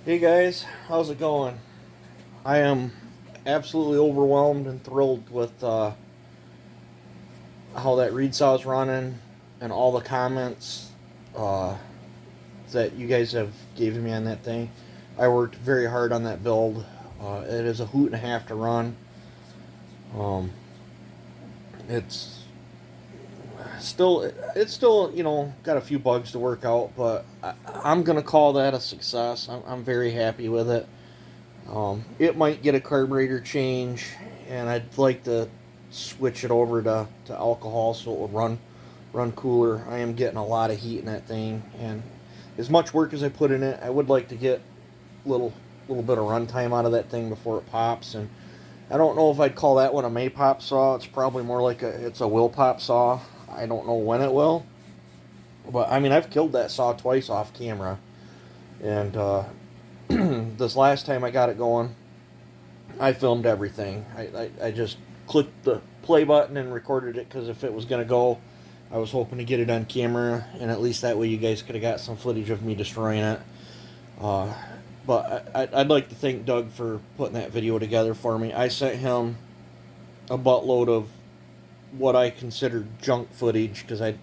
Hey guys, how's it going? I am absolutely overwhelmed and thrilled with how that reed saw is running and all the comments uh, that you guys have given me on that thing. I worked very hard on that build. It is a hoot and a half to run. Um, it's it's still got a few bugs to work out, but I'm gonna call that a success. I'm very happy with it. It might get a carburetor change, and I'd like to switch it over to alcohol so it would run cooler. I am getting a lot of heat in that thing, and as much work as I put in it, I would like to get little bit of runtime out of that thing before it pops. And I don't know if I'd call that one a May pop saw. It's probably more like it's a will pop saw. I don't know when it will, but I mean I've killed that saw twice off camera, and this last time I got it going, I filmed everything. I just clicked the play button and recorded it because if it was going to go, I was hoping to get it on camera, and at least that way you guys could have got some footage of me destroying it. Uh, but I'd like to thank Doug for putting that video together for me. I sent him a buttload of what I consider junk footage because I'm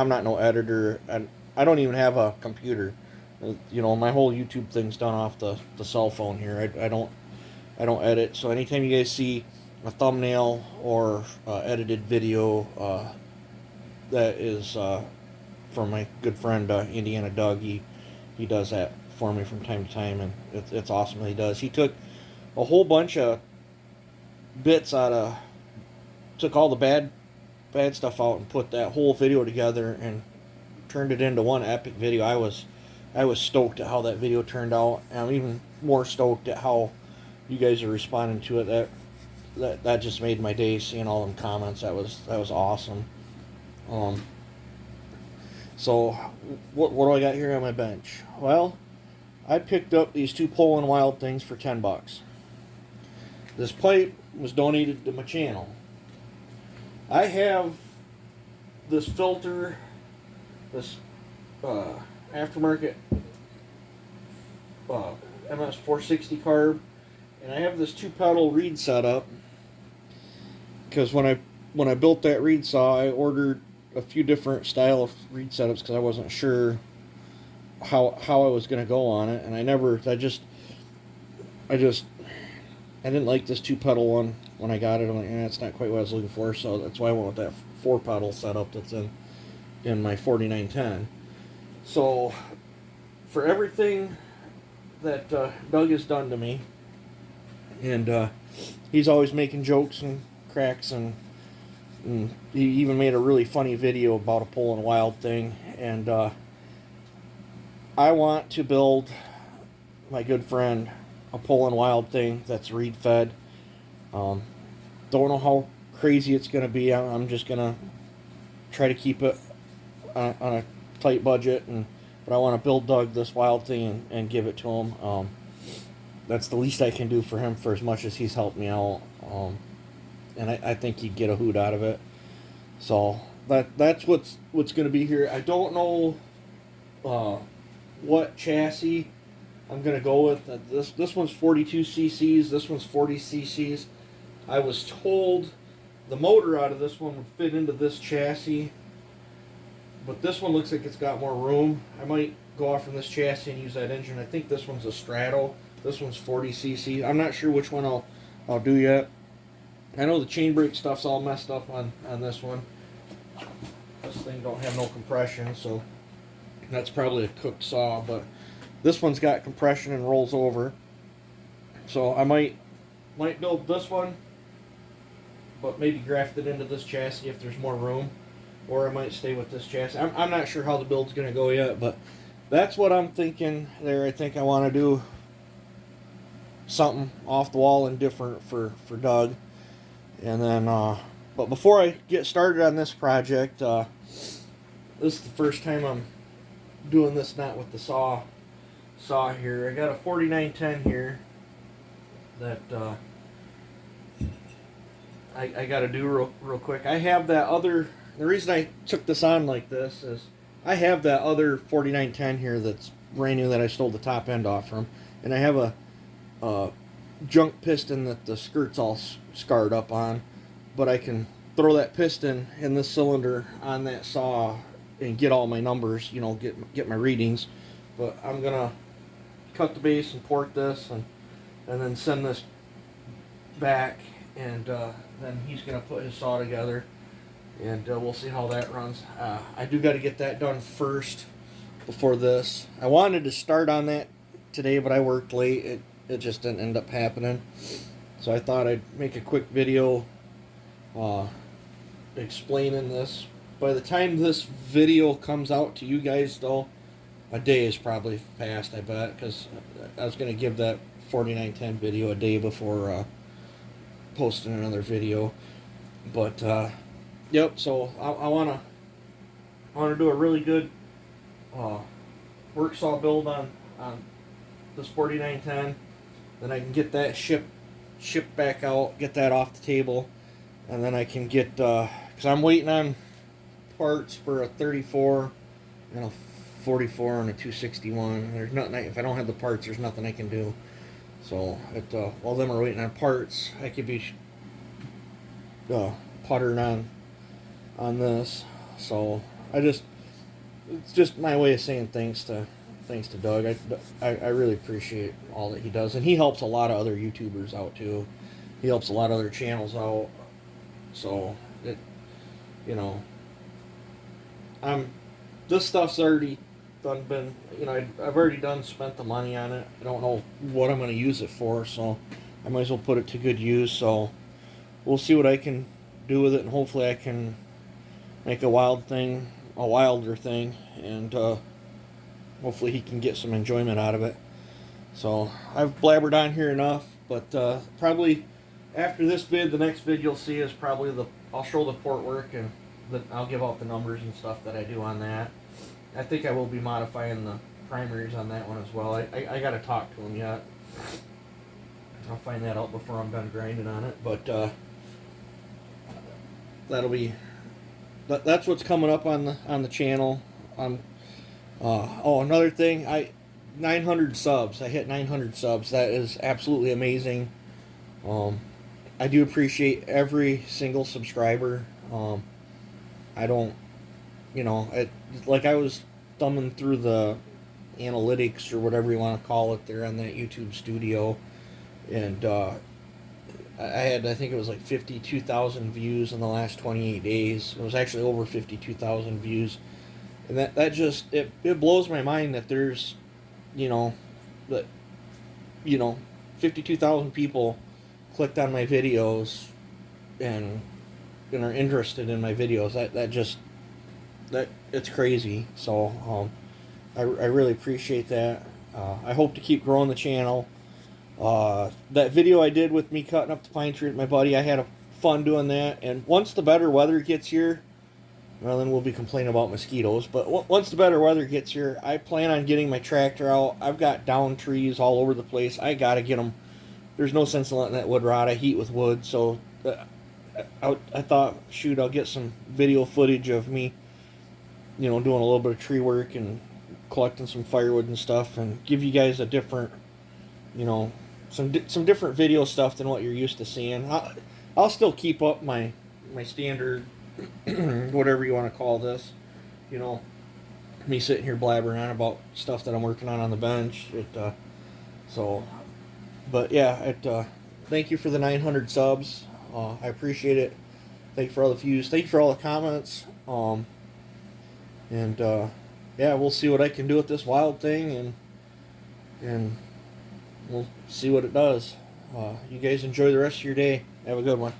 not no editor, and I don't even have a computer. My whole YouTube thing's done off the cell phone here. I don't edit. So anytime you guys see a thumbnail or edited video, that is from my good friend Indiana Doug. He does that for me from time to time, and it's awesome that he does. He took a whole bunch of bits took all the bad stuff out and put that whole video together and turned it into one epic video. I was stoked at how that video turned out, and I'm even more stoked at how you guys are responding to it. That just made my day seeing all them comments. That was awesome. Um, so what do I got here on my bench? Well, I picked up these two Poland Wild things for $10. This pipe was donated to my channel. I have this filter, this aftermarket MS460 carb, and I have this two pedal reed setup because when I built that reed saw, I ordered a few different style of reed setups because I wasn't sure how I was going to go on it, and I didn't like this two pedal one when I got it. I'm like, it's not quite what I was looking for, so that's why I went with that four pedal setup that's in my 4910. So for everything that Doug has done to me, and he's always making jokes and cracks, and he even made a really funny video about a Poland Wild thing, and I want to build my good friend a Poland Wild thing that's reed fed. Don't know how crazy it's going to be. I'm just going to try to keep it on a tight budget, but I want to build Doug this Wild thing and give it to him. That's the least I can do for him for as much as he's helped me out. And I think he'd get a hoot out of it. So that's what's going to be here. I don't know what chassis I'm going to go with. This one's 42 cc's. This one's 40 cc's. I was told the motor out of this one would fit into this chassis, but this one looks like it's got more room. I might go off from this chassis and use that engine. I think this one's a Strato. This one's 40 cc. I'm not sure which one I'll do yet. I know the chain brake stuff's all messed up on this one. This thing don't have no compression, so that's probably a cooked saw, but this one's got compression and rolls over. So I might build this one, but maybe graft it into this chassis if there's more room, or I might stay with this chassis. I'm not sure how the build's going to go yet, but that's what I'm thinking there. I think I want to do something off the wall and different for Doug. And then, but before I get started on this project, this is the first time I'm doing this not with the saw here. I got a 4910 here that I got to do real quick. I have that the reason I took this on like this is I have that other 4910 here that's brand new that I stole the top end off from. And I have a junk piston that the skirt's all scarred up on, but I can throw that piston in this cylinder on that saw and get all my numbers, you know, get my readings. But I'm gonna cut the base and port this, and then send this back, and then he's gonna put his saw together, and we'll see how that runs. I do got to get that done first before this. I wanted to start on that today, but I worked late. It just didn't end up happening. So I thought I'd make a quick video explaining this. By the time this video comes out to you guys, though, a day is probably passed, I bet, because I was going to give that 4910 video a day before posting another video. But, yep, so I want to do a really good work saw build on this 4910. Then I can get that shipped back out, get that off the table, and then I can get, because I'm waiting on parts for a 34 and a 44 and a 261. There's nothing, if I don't have the parts, there's nothing I can do. So while them are waiting on parts, I could be puttering on this. So it's just my way of saying thanks to Doug. I really appreciate all that he does, and he helps a lot of other YouTubers out too. He helps a lot of other channels out. So this stuff's already been, I've already spent the money on it. I don't know what I'm going to use it for, so I might as well put it to good use. So we'll see what I can do with it, and hopefully I can make a wilder thing, and hopefully he can get some enjoyment out of it. So I've blabbered on here enough, but probably after this vid, the next vid you'll see is probably I'll show the port work, and I'll give out the numbers and stuff that I do on that. I think I will be modifying the primaries on that one as well. I got to talk to him yet. I'll find that out before I'm done grinding on it. But that's what's coming up on the channel. Another thing, 900 subs. I hit 900 subs. That is absolutely amazing. I do appreciate every single subscriber. I don't, like I was thumbing through the analytics or whatever you want to call it there on that YouTube studio, and I think it was like 52,000 views in the last 28 days. It was actually over 52,000 views, and that just it blows my mind that there's 52,000 people clicked on my videos and are interested in my videos. That it's crazy. So I really appreciate that. I hope to keep growing the channel. That video I did with me cutting up the pine tree with my buddy, I had fun doing that. And once the better weather gets here, well, then we'll be complaining about mosquitoes. But once the better weather gets here, I plan on getting my tractor out. I've got down trees all over the place. I gotta get them. There's no sense in letting that wood rot. I heat with wood, so I thought, shoot, I'll get some video footage of me, doing a little bit of tree work and collecting some firewood and stuff, and give you guys a different, some different video stuff than what you're used to seeing. I'll still keep up my standard, whatever you want to call this, me sitting here blabbering on about stuff that I'm working on the bench. But yeah, thank you for the 900 subs. I appreciate it. Thank you for all the views. Thank you for all the comments. Yeah, we'll see what I can do with this wild thing, and we'll see what it does. You guys enjoy the rest of your day. Have a good one.